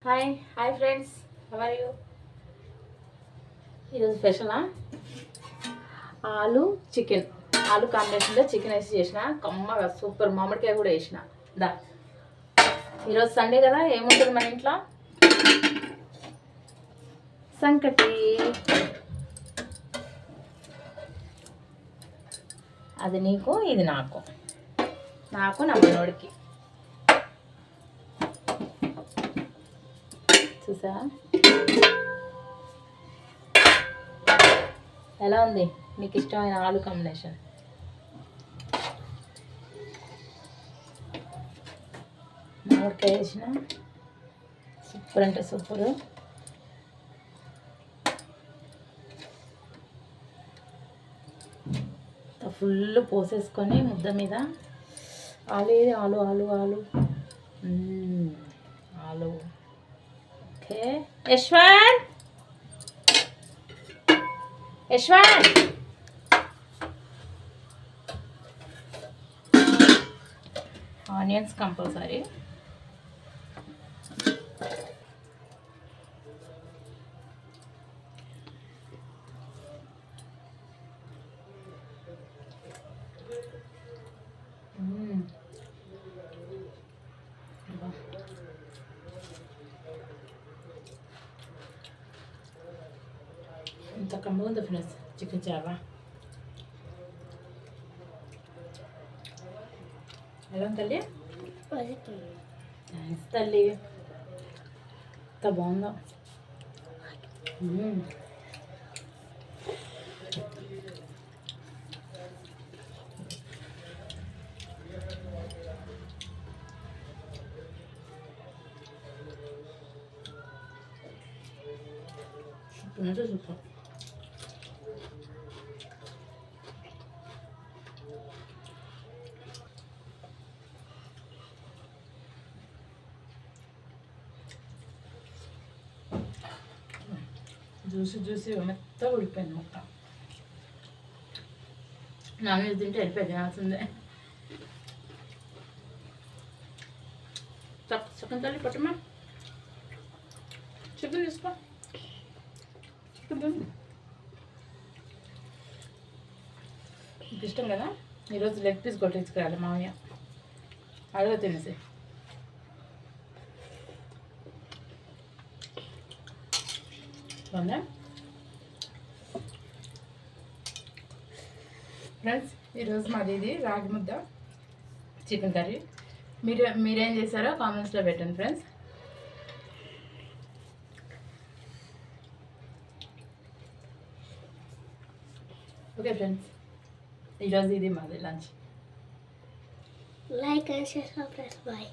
Hi friends, how are you? ఈరోజు స్పెషలా ఆలు చికెన్. ఆలు కాంబినేషన్లో చికెన్ వేసి చేసిన కమ్మగా సూపర్. మామిడికాయ కూడా వేసిన. దా ఈరోజు సండే కదా, ఏముంటుంది మన ఇంట్లో? సంకటి. అది నీకు, ఇది నాకు నా మనోడికి. చూసా ఎలా ఉంది? మీకు ఇష్టమైన ఆలు కాంబినేషన్. మామిడికాయ వేసిన సూపర్ అంటే సూపర్. ఫుల్ పోసేసుకొని ముద్ద మీద ఆలు ఆలు ఆలు ఆలు ఆలు. Okay Yashwant, Yashwant onions compulsory. ఇంత కమ్మగా ఉంది ఫ్రెండ్స్ చికెన్ చావా. ఎలా ఉంది తల్లి? థ్యాంక్స్ తల్లి, ఎంత బాగుందో. Super super. జ్యూసీ మెత్తగా ఉడిపోయింది మొక్క. నాన్ వెజ్ తింటే వెళ్ళిపోయి తినాల్సిందే. చికెన్ తల్లి పట్టమా, చికెన్ తీసుకో. చికెన్ మీకు ఇష్టం కదా. ఈరోజు లెగ్ పీస్ కొట్టించుకురాలి మామయ్య, అడుగు తినేసి. ఫ్రెండ్స్ ఈరోజు మాది ఇది రాగి ముద్ద చికెన్ కర్రీ. మీరేం చేశారో కామెంట్స్లో పెట్టండి ఫ్రెండ్స్. ఓకే ఫ్రెండ్స్, ఈరోజు ఇది మాది lunch. Like and share, subscribe. Bye.